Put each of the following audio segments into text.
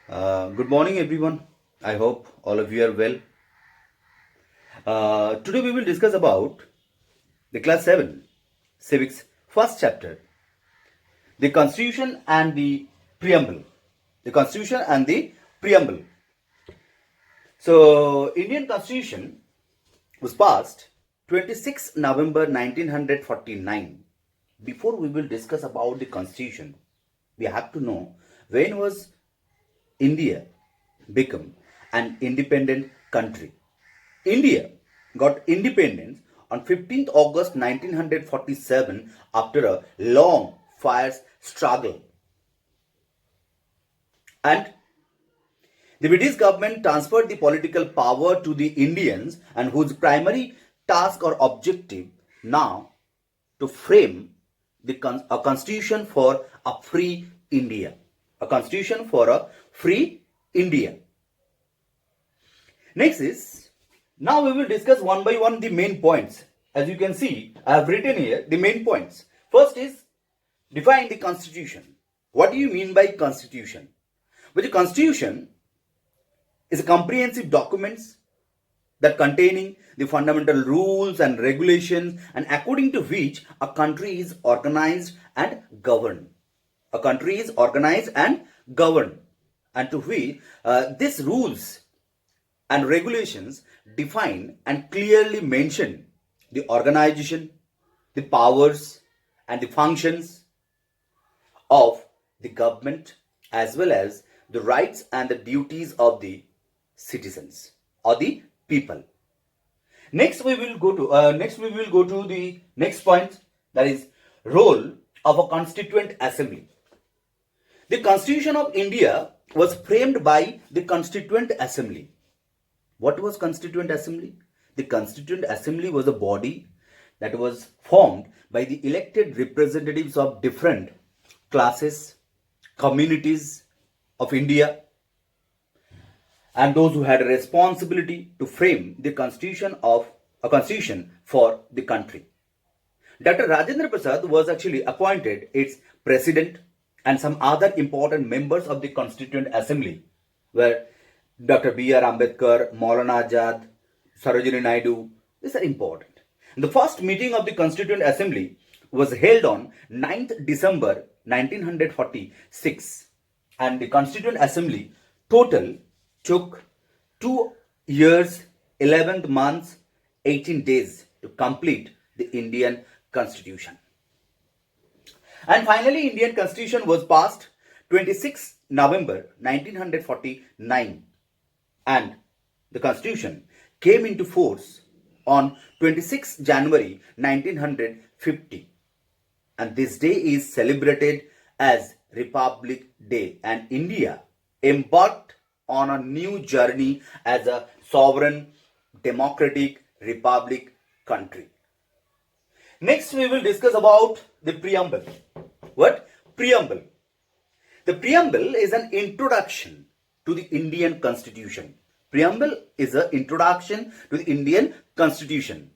Good morning, everyone. I hope all of you are well. Today we will discuss about the class 7 civics first chapter, the constitution and the preamble. The constitution and the preamble. So, Indian constitution was passed 26 November 1949. Before we will discuss about the constitution, we have to know when was India become an independent country. India got independence on 15th August 1947 after a long fierce struggle. And the British government transferred the political power to the Indians, and whose primary task or objective now to frame a constitution for a free India. A constitution for a free India. Next is, now we will discuss one by one the main points. As you can see, I have written here the main points. First is, define the constitution. What do you mean by constitution? Well, the constitution is a comprehensive document that containing the fundamental rules and regulations, and according to which a country is organized and governed. A country is organized and governed, and to which these rules and regulations define and clearly mention the organization, the powers, and the functions of the government, as well as the rights and the duties of the citizens or the people. Next we will go to the next point, that is role of a constituent assembly. The Constitution of India was framed by the Constituent Assembly. What was Constituent Assembly? The Constituent Assembly was a body that was formed by the elected representatives of different classes, communities of India, and those who had a responsibility to frame the constitution for the country. Dr. Rajendra Prasad was actually appointed its president, and some other important members of the Constituent Assembly were Dr. B.R. Ambedkar, Maulana Azad, Sarojini Naidu. These are important. The first meeting of the Constituent Assembly was held on 9th December 1946, and the Constituent Assembly total took 2 years, 11 months, 18 days to complete the Indian Constitution. And finally, Indian Constitution was passed 26 November 1949, and the Constitution came into force on 26 January 1950, and this day is celebrated as Republic Day, and India embarked on a new journey as a sovereign, democratic republic country. Next, we will discuss about the preamble. What? Preamble. The preamble is an introduction to the Indian Constitution. Preamble is an introduction to the Indian Constitution,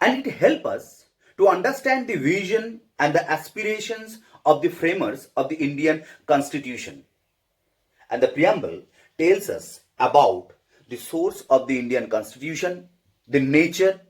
and it helps us to understand the vision and the aspirations of the framers of the Indian Constitution. And the preamble tells us about the source of the Indian Constitution, the nature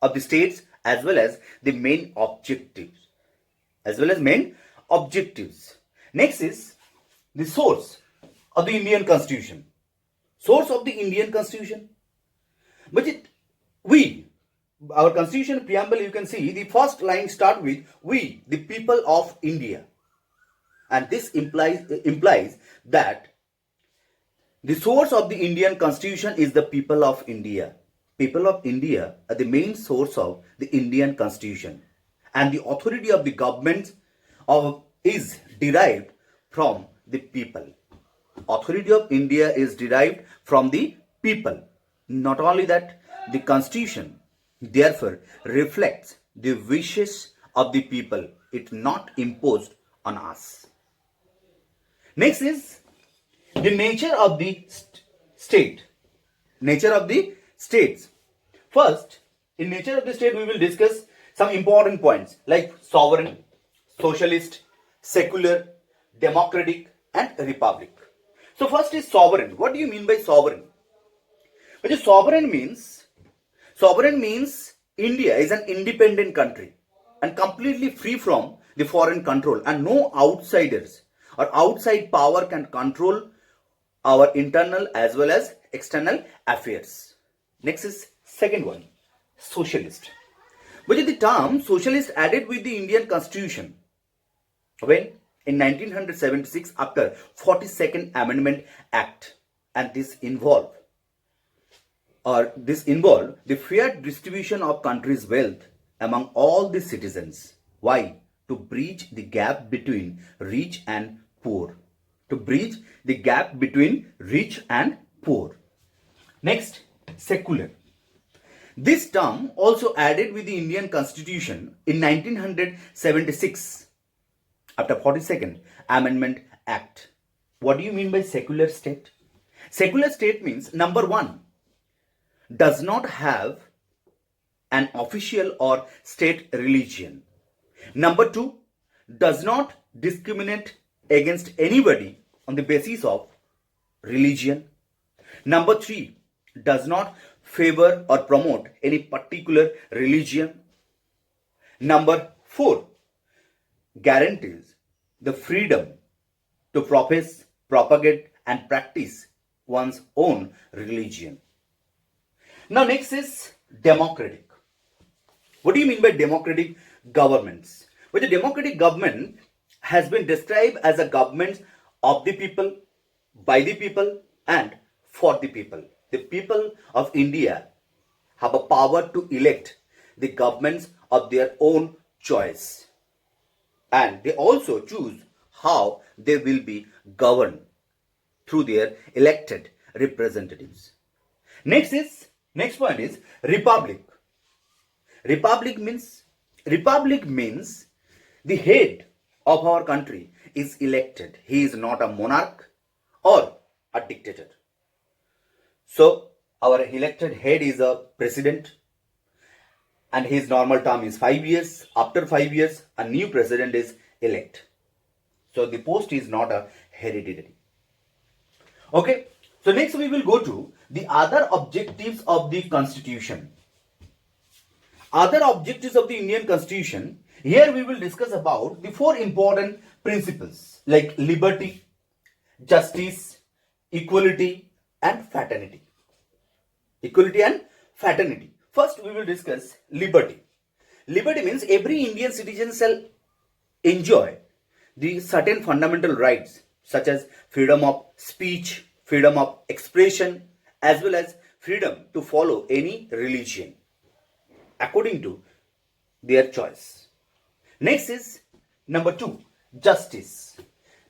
of the states, as well as the main objectives. Next is the source of the Indian Constitution. Source of the Indian Constitution. Our Constitution preamble, you can see the first line start with "We, the people of India," and this implies that the source of the Indian Constitution is the people of India. People of India are the main source of the Indian Constitution, and the authority of the government is derived from the people. Authority of India is derived from the people. Not only that, the Constitution therefore reflects the wishes of the people. It's not imposed on us. Next is the nature of the state. Nature of the states. First, in nature of the state, we will discuss some important points like sovereign, socialist, secular, democratic, and republic. So first is sovereign. What do you mean by sovereign? Which is sovereign means India is an independent country and completely free from the foreign control, and no outsiders or outside power can control our internal as well as external affairs. Next is second one, socialist. Which is the term socialist added with the Indian constitution when in 1976 after 42nd Amendment Act, and this involved the fair distribution of country's wealth among all the citizens. Why? To bridge the gap between rich and poor. To bridge the gap between rich and poor. Next, secular. This term also added with the Indian Constitution in 1976 after 42nd Amendment Act. What do you mean by secular state? Secular state means number one, does not have an official or state religion. Number two, does not discriminate against anybody on the basis of religion. Number three, does not favor or promote any particular religion. Number four, guarantees the freedom to profess, propagate, and practice one's own religion. Now, next is democratic. What do you mean by democratic governments? Well, the democratic government has been described as a government of the people, by the people, and for the people. The people of India have a power to elect the governments of their own choice, and they also choose how they will be governed through their elected representatives. Next point is republic. Republic means the head of our country is elected. He is not a monarch or a dictator. So our elected head is a president, and his normal term is 5 years. After 5 years, a new president is elected. So the post is not a hereditary. Okay. So next we will go to the other objectives of the Constitution. Other objectives of the Indian Constitution. Here we will discuss about the four important principles like liberty, justice, equality, and fraternity. Equality and fraternity. First we will discuss liberty. Liberty means every Indian citizen shall enjoy the certain fundamental rights such as freedom of speech, freedom of expression, as well as freedom to follow any religion according to their choice. Next is number two, justice.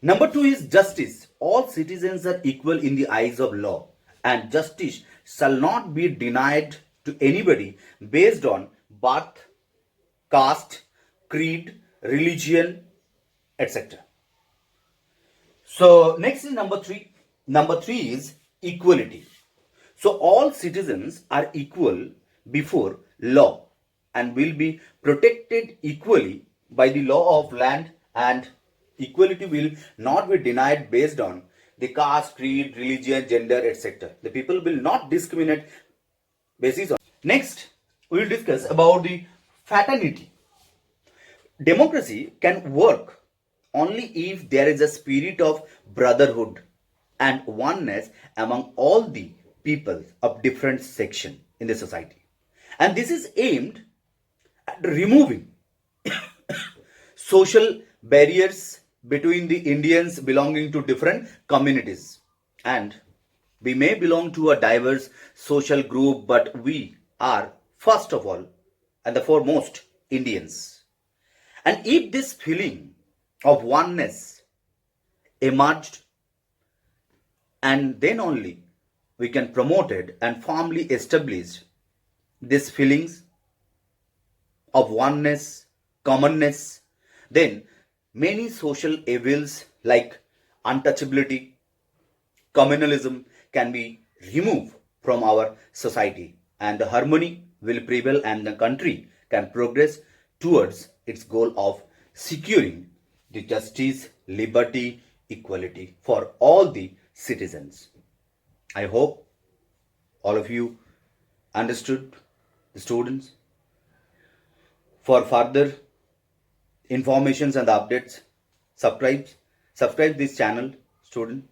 Number two is justice. All citizens are equal in the eyes of law, and justice shall not be denied to anybody based on birth, caste, creed, religion, etc. So next is number three. Number three is equality. So all citizens are equal before law and will be protected equally by the law of land, and equality will not be denied based on the caste, creed, religion, gender, etc. The people will not discriminate basis on. Next, we will discuss about the fraternity. Democracy can work only if there is a spirit of brotherhood and oneness among all the people of different section in the society. And this is aimed at removing social barriers between the Indians belonging to different communities. And we may belong to a diverse social group, but we are first of all and the foremost Indians. And if this feeling of oneness emerged, and then only we can promote it and firmly establish these feelings of oneness, commonness, then many social evils like untouchability, communalism can be removed from our society, and the harmony will prevail, and the country can progress towards its goal of securing the justice, liberty, equality for all the citizens. I hope all of you understood, the students. For further informations and updates, subscribe this channel, student.